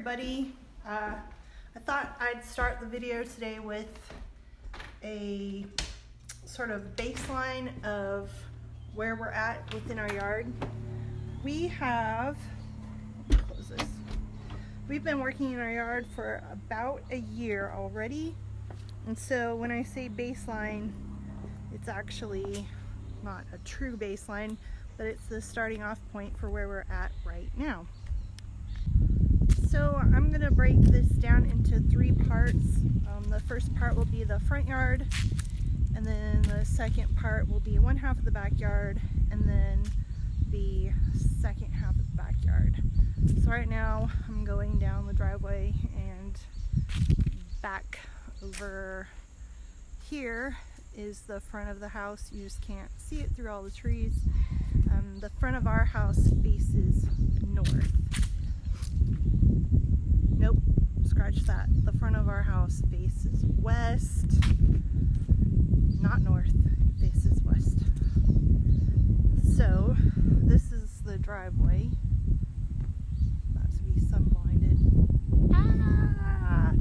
everybody. I thought I'd start the video today with a sort of baseline of where we're at within our yard. We've been working in our yard for about a year already, and so when I say baseline, it's actually not a true baseline, but it's the starting off point for where we're at right now. So I'm going to break this down into three parts. The first part will be the front yard, and then the second part will be one half of the backyard, and then the second half of the backyard. So right now I'm going down the driveway, and back over here is the front of the house. You just can't see it through all the trees. The front of our house faces north. Nope, scratch that. The front of our house faces west, not north, faces west. So this is the driveway. About to be sun blinded. Ah!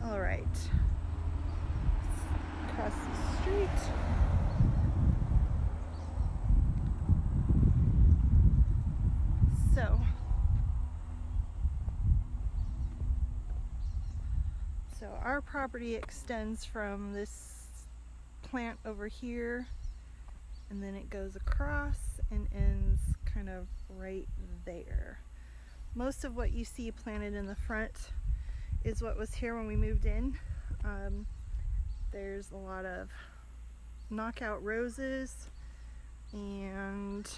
All right, across the street. So our property extends from this plant over here, and then it goes across and ends kind of right there. Most of what you see planted in the front is what was here when we moved in. There's a lot of knockout roses and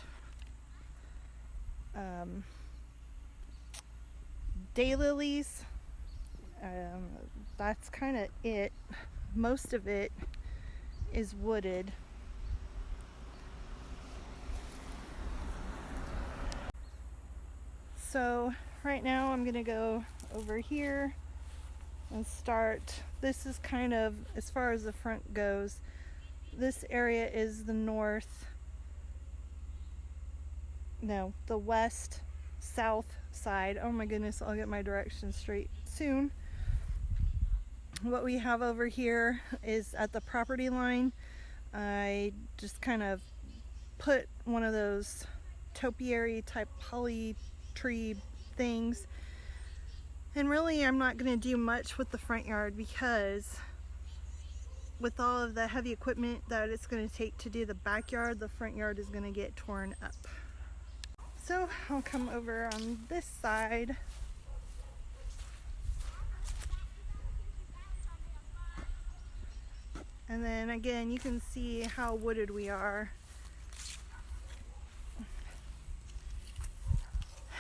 daylilies. That's kind of it. Most of it is wooded. So right now I'm gonna go over here and start. This is kind of, as far as the front goes, this area is the the west south side. Oh my goodness, I'll get my directions straight soon. What we have over here is at the property line. I just kind of put one of those topiary type poly tree things, and really I'm not going to do much with the front yard, because with all of the heavy equipment that it's going to take to do the backyard, the front yard is going to get torn up. So I'll come over on this side. And then again, you can see how wooded we are.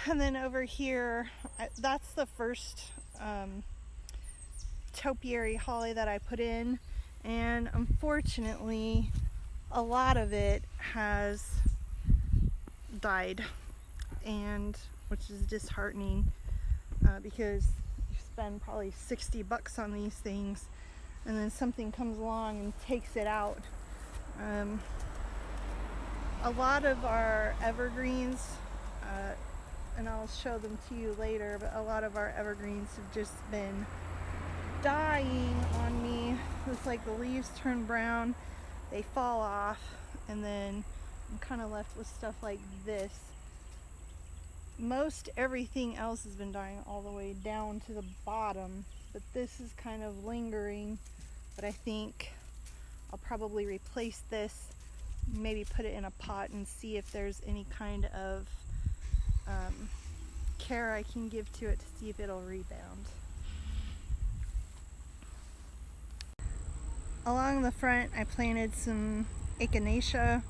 And then over here, that's the first topiary holly that I put in. And unfortunately, a lot of it has died, and which is disheartening, because you spend probably $60 on these things, and then something comes along and takes it out. A lot of our evergreens, and I'll show them to you later, but a lot of our evergreens have just been dying on me. It's like the leaves turn brown, they fall off, and then I'm kind of left with stuff like this. Most everything else has been dying all the way down to the bottom, but this is kind of lingering. But I think I'll probably replace this, maybe put it in a pot and see if there's any kind of care I can give to it to see if it'll rebound. Along the front I planted some echinacea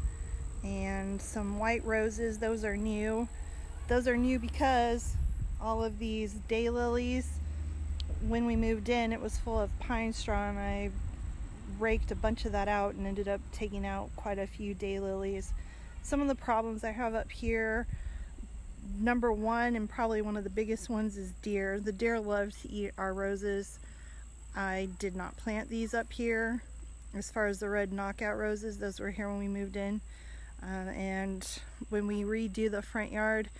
and some white roses. Those are new. Those are new because all of these daylilies, when we moved in, it was full of pine straw, and I raked a bunch of that out and ended up taking out quite a few daylilies. Some of the problems I have up here, number one, and probably one of the biggest ones, is deer. The deer love to eat our roses. I did not plant these up here. As far as the red knockout roses, those were here when we moved in. and when we redo the front yard,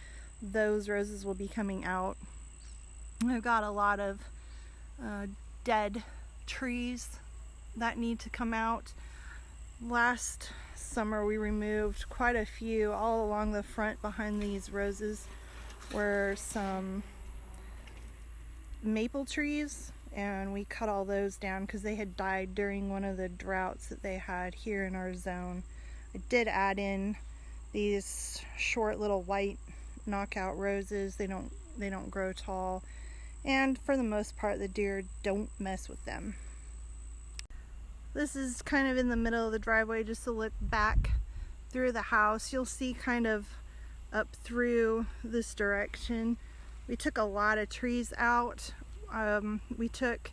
those roses will be coming out. I've got a lot of dead trees that need to come out. Last summer we removed quite a few. All along the front behind these roses were some maple trees, and we cut all those down because they had died during one of the droughts that they had here in our zone. I did add in these short little white knockout roses. They don't grow tall, and for the most part the deer don't mess with them. This is kind of in the middle of the driveway. Just to look back through the house, you'll see kind of up through this direction we took a lot of trees out. We took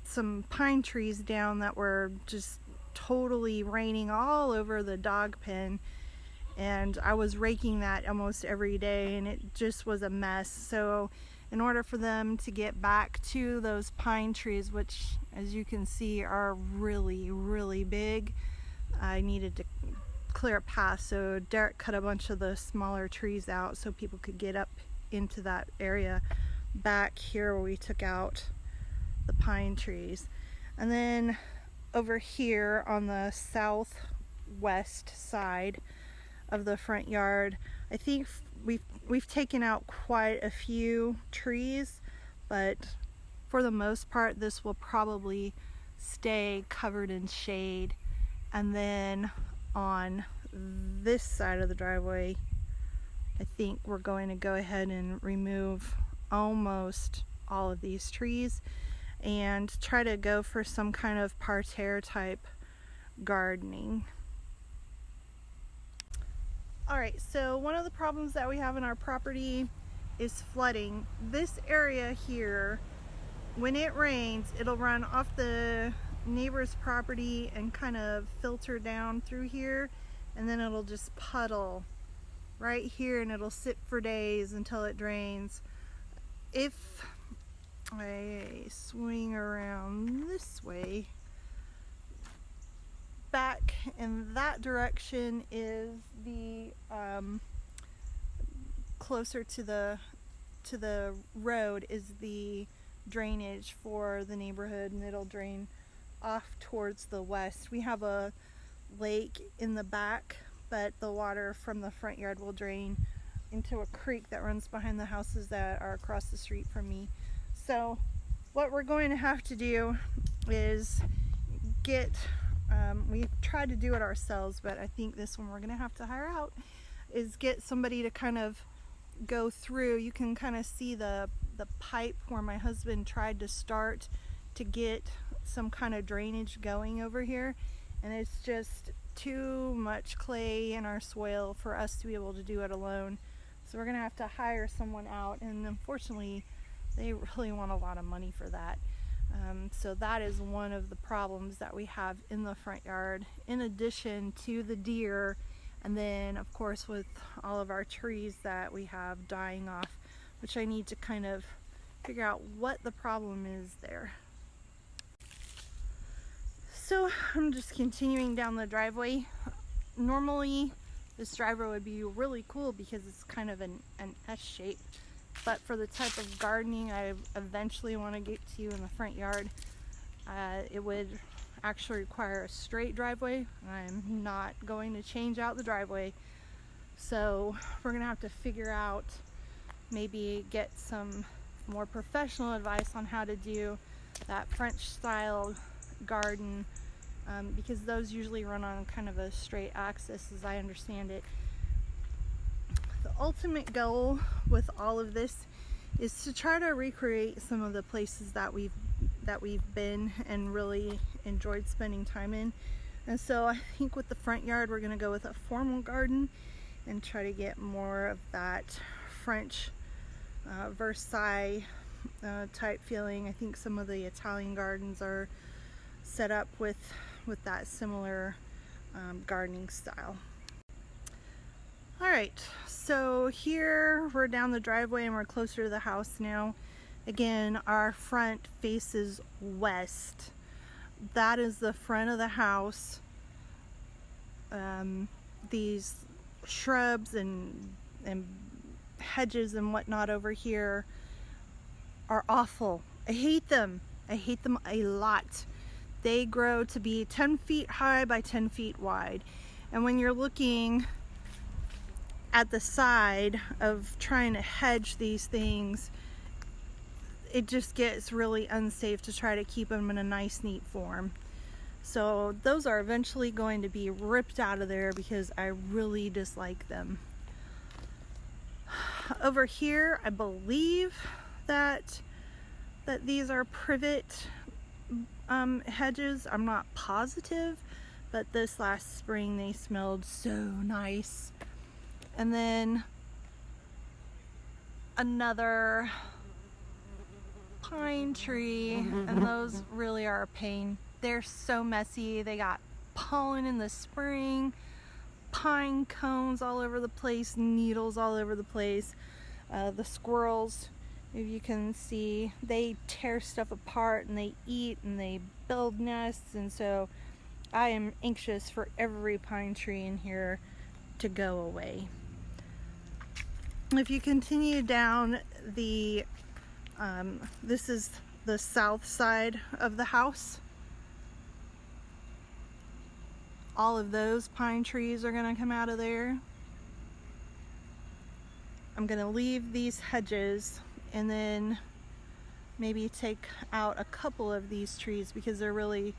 some pine trees down that were just totally raining all over the dog pen, and I was raking that almost every day, and it just was a mess. So in order for them to get back to those pine trees, which as you can see are really, really big, I needed to clear a path. So Derek cut a bunch of the smaller trees out so people could get up into that area back here where we took out the pine trees. And then over here on the southwest side of the front yard, I think we've taken out quite a few trees, but for the most part this will probably stay covered in shade. And then on this side of the driveway, I think we're going to go ahead and remove almost all of these trees and try to go for some kind of parterre type gardening. Alright, so one of the problems that we have in our property is flooding. This area here, when it rains, it'll run off the neighbor's property and kind of filter down through here, and then it'll just puddle right here, and it'll sit for days until it drains. If I swing around this way, back in that direction is the closer to the road is the drainage for the neighborhood, and it'll drain off towards the west. We have a lake in the back, but the water from the front yard will drain into a creek that runs behind the houses that are across the street from me. So what we're going to have to do is get, we tried to do it ourselves, but I think this one we're going to have to hire out, is get somebody to kind of go through. You can kind of see the pipe where my husband tried to start to get some kind of drainage going over here, and it's just too much clay in our soil for us to be able to do it alone. So we're gonna have to hire someone out, and unfortunately they really want a lot of money for that. So that is one of the problems that we have in the front yard, in addition to the deer, and then of course with all of our trees that we have dying off, which I need to kind of figure out what the problem is there. So I'm just continuing down the driveway. Normally this driveway would be really cool because it's kind of an S shape, but for the type of gardening I eventually want to get to in the front yard, it would actually require a straight driveway. I'm not going to change out the driveway, so we're gonna have to figure out, maybe get some more professional advice on how to do that French style garden, because those usually run on kind of a straight axis as I understand it. The ultimate goal with all of this is to try to recreate some of the places that we've been and really enjoyed spending time in. And so I think with the front yard we're going to go with a formal garden and try to get more of that French Versailles type feeling. I think some of the Italian gardens are set up with that similar gardening style. Alright, so here we're down the driveway and we're closer to the house now. Again, our front faces west. That is the front of the house. these shrubs and hedges and whatnot over here are awful. I hate them. I hate them a lot. They grow to be 10 feet high by 10 feet wide. And when you're looking at the side of trying to hedge these things, it just gets really unsafe to try to keep them in a nice, neat form. So those are eventually going to be ripped out of there because I really dislike them. Over here, I believe that these are privet hedges. I'm not positive, but this last spring they smelled so nice. And then another pine tree, and those really are a pain. They're so messy. They got pollen in the spring, pine cones all over the place, needles all over the place. The squirrels, if you can see, they tear stuff apart and they eat and they build nests, and so I am anxious for every pine tree in here to go away. If you continue down the this is the south side of the house. All of those pine trees are going to come out of there. I'm going to leave these hedges and then maybe take out a couple of these trees because they're really,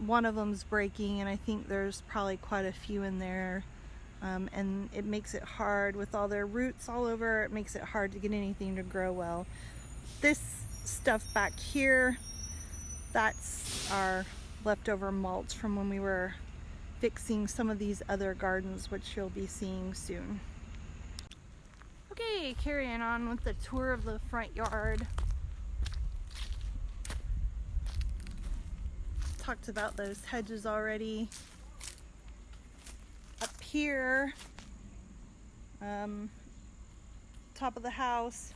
one of them's breaking, and I think there's probably quite a few in there. And it makes it hard with all their roots all over. It makes it hard to get anything to grow well. This stuff back here, that's our leftover mulch from when we were fixing some of these other gardens, which you'll be seeing soon. Okay, carrying on with the tour of the front yard. Talked about those hedges already. Up here, top of the house,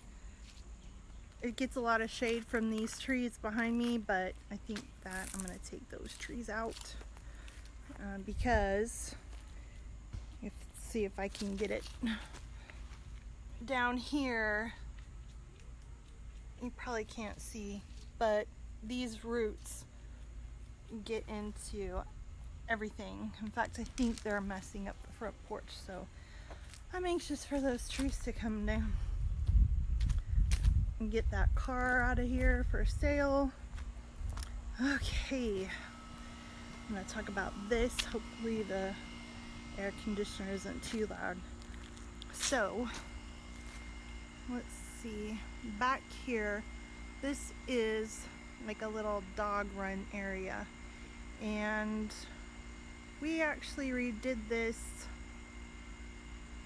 it gets a lot of shade from these trees behind me, but I think that I'm going to take those trees out because see if I can get it down here. You probably can't see, but these roots get into everything. In fact, I think they're messing up the front porch, so I'm anxious for those trees to come down and get that car out of here for sale. Okay, I'm going to talk about this. Hopefully the air conditioner isn't too loud. So let's see, back here, this is like a little dog run area, and we actually redid this.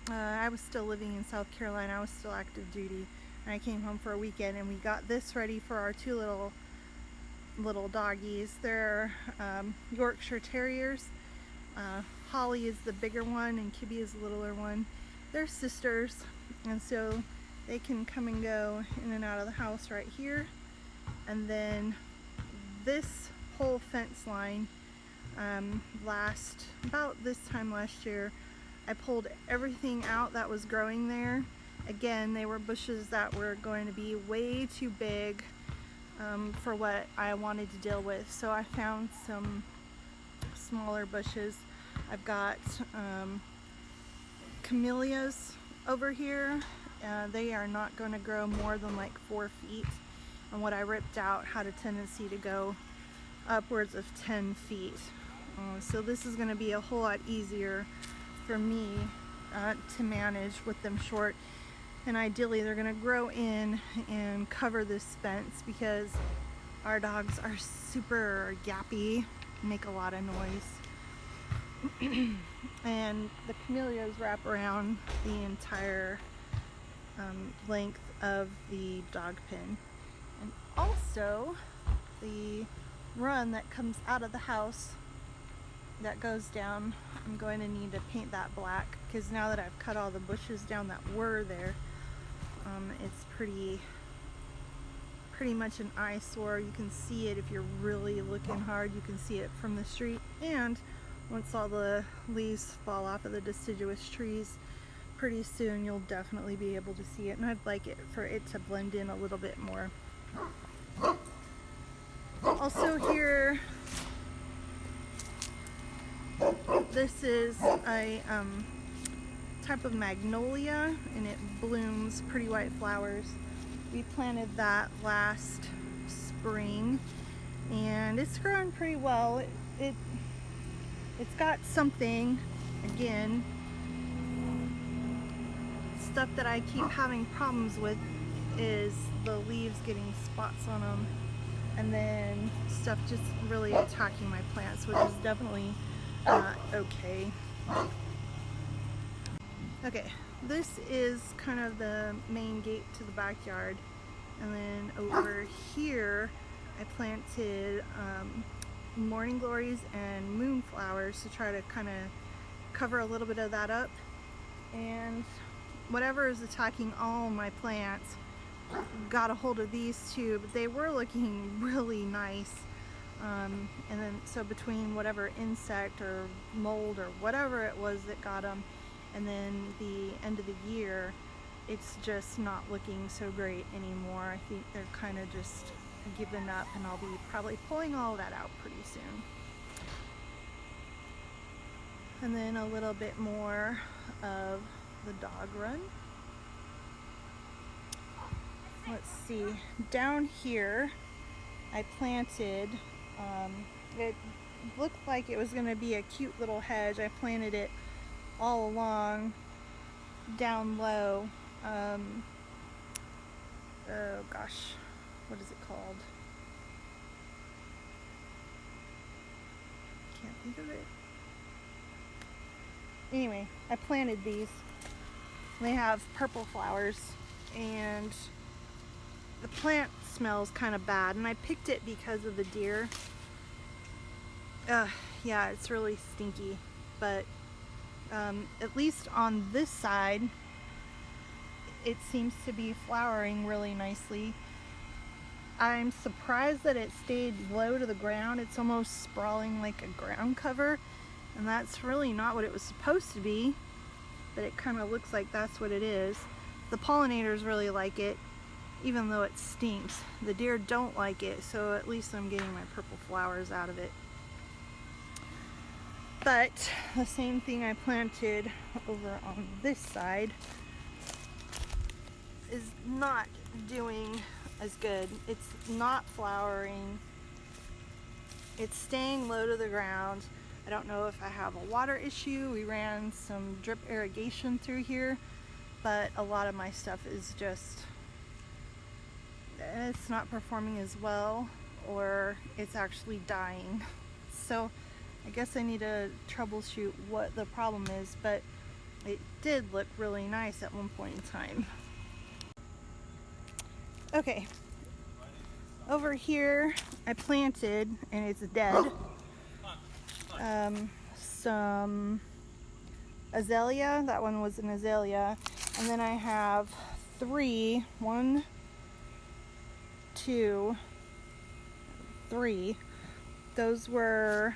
I was still living in South Carolina. I was still active duty, and I came home for a weekend, and we got this ready for our two little doggies. They're Yorkshire Terriers. Holly is the bigger one, and Kibby is the littler one. They're sisters, and so they can come and go in and out of the house right here. And then this whole fence line, about this time last year, I pulled everything out that was growing there. Again, they were bushes that were going to be way too big for what I wanted to deal with. So I found some smaller bushes. I've got camellias over here. They are not going to grow more than like 4 feet. And what I ripped out had a tendency to go upwards of 10 feet. So this is going to be a whole lot easier for me to manage with them short. And ideally they're going to grow in and cover this fence because our dogs are super yappy, make a lot of noise. And the camellias wrap around the entire length of the dog pen. And also the run that comes out of the house that goes down, I'm going to need to paint that black because now that I've cut all the bushes down that were there, it's pretty much an eyesore. You can see it if you're really looking hard. You can see it from the street, and once all the leaves fall off of the deciduous trees, pretty soon you'll definitely be able to see it, and I'd like it for it to blend in a little bit more. Also here, this is a type of magnolia, and it blooms pretty white flowers. We planted that last spring and it's growing pretty well. It's got something, again, stuff that I keep having problems with is the leaves getting spots on them, and then stuff just really attacking my plants, which is definitely not okay. Okay, this is kind of the main gate to the backyard, and then over here I planted morning glories and moonflowers to try to kind of cover a little bit of that up, and whatever is attacking all my plants got a hold of these two, but they were looking really nice. And then so between whatever insect or mold or whatever it was that got them, and then the end of the year, it's just not looking so great anymore. I think they're kind of just giving up, and I'll be probably pulling all that out pretty soon. And then a little bit more of the dog run. Let's see, down here I planted, it looked like it was going to be a cute little hedge. I planted it all along down low. Oh gosh, what is it called? Can't think of it. Anyway, I planted these. They have purple flowers, and the plant smells kind of bad, and I picked it because of the deer. Yeah, it's really stinky, but at least on this side it seems to be flowering really nicely. I'm surprised that it stayed low to the ground. It's almost sprawling like a ground cover, and that's really not what it was supposed to be, but it kind of looks like that's what it is. The pollinators really like it, even though it stinks. The deer don't like it, so at least I'm getting my purple flowers out of it. But the same thing I planted over on this side is not doing as good. It's not flowering. It's staying low to the ground. I don't know if I have a water issue. We ran some drip irrigation through here, but a lot of my stuff is just, it's not performing as well, or it's actually dying. So I guess I need to troubleshoot what the problem is, but it did look really nice at one point in time. Okay, over here I planted, and it's dead, some azalea. That one was an azalea, and then I have three those were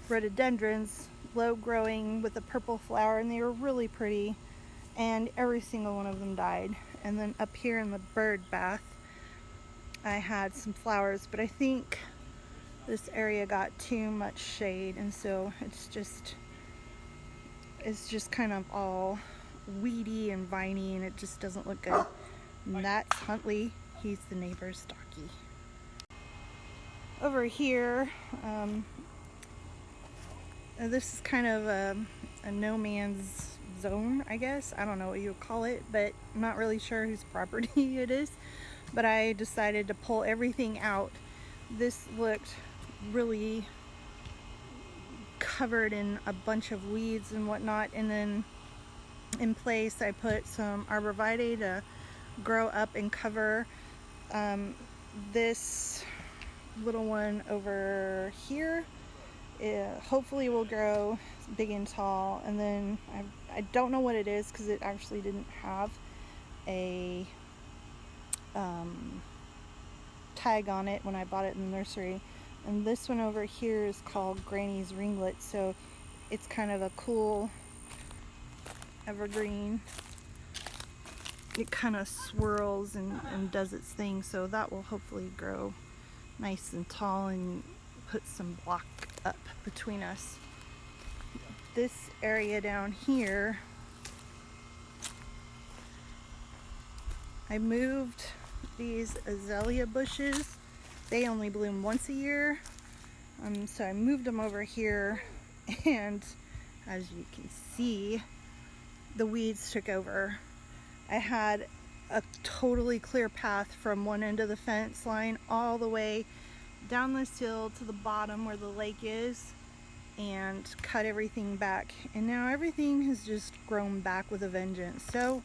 rhododendrons, low growing with a purple flower, and they were really pretty, and every single one of them died. And then up here in the bird bath I had some flowers, but I think this area got too much shade, and so it's just kind of all weedy and viney, and it just doesn't look good. And that's Huntley. He's the neighbor's doggy. Over here, this is kind of a no man's zone, I guess. I don't know what you would call it, but I'm not really sure whose property it is. But I decided to pull everything out. This looked really covered in a bunch of weeds and whatnot, and then in place I put some arborvitae to grow up and cover this little one over here. It hopefully will grow big and tall, and then I don't know what it is because it actually didn't have a tag on it when I bought it in the nursery. And this one over here is called Granny's Ringlet, so it's kind of a cool evergreen. It kind of swirls and does its thing, so that will hopefully grow nice and tall and put some block up between us. This area down here, I moved these azalea bushes. They only bloom once a year, so I moved them over here, and as you can see, the weeds took over. I had a totally clear path from one end of the fence line all the way down this hill to the bottom where the lake is, and cut everything back, and now everything has just grown back with a vengeance. So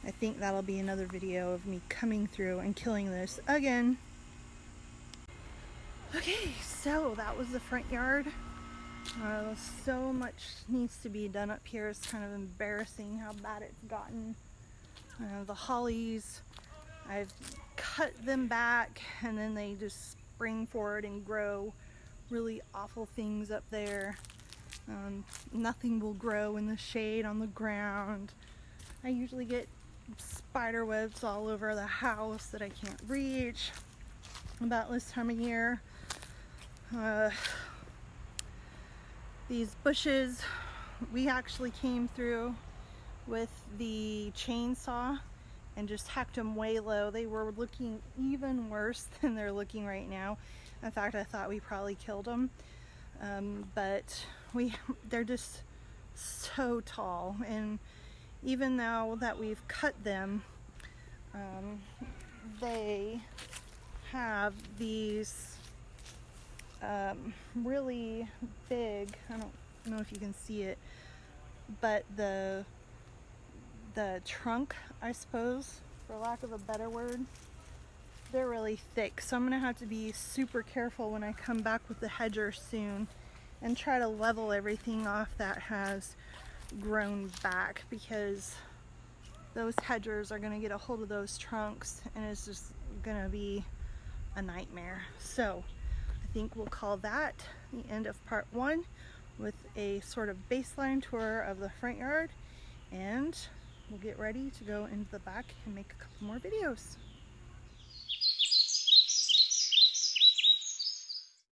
I think that'll be another video of me coming through and killing this again. Okay, so that was the front yard. So much needs to be done up here. It's kind of embarrassing how bad it's gotten. The hollies, I've cut them back, and then they just spring forward and grow really awful things up there. Nothing will grow in the shade on the ground. I usually get spider webs all over the house that I can't reach about this time of year. These bushes, we actually came through with the chainsaw and just hacked them way low. They were looking even worse than they're looking right now. In fact, I thought we probably killed them, but they're just so tall, and even now that we've cut them, they have these really big, I don't know if you can see it, but the trunk, I suppose, for lack of a better word, they're really thick. So I'm gonna have to be super careful when I come back with the hedger soon and try to level everything off that has grown back, because those hedgers are gonna get a hold of those trunks and it's just gonna be a nightmare. So I think we'll call that the end of part 1 with a sort of baseline tour of the front yard, and we'll get ready to go into the back and make a couple more videos.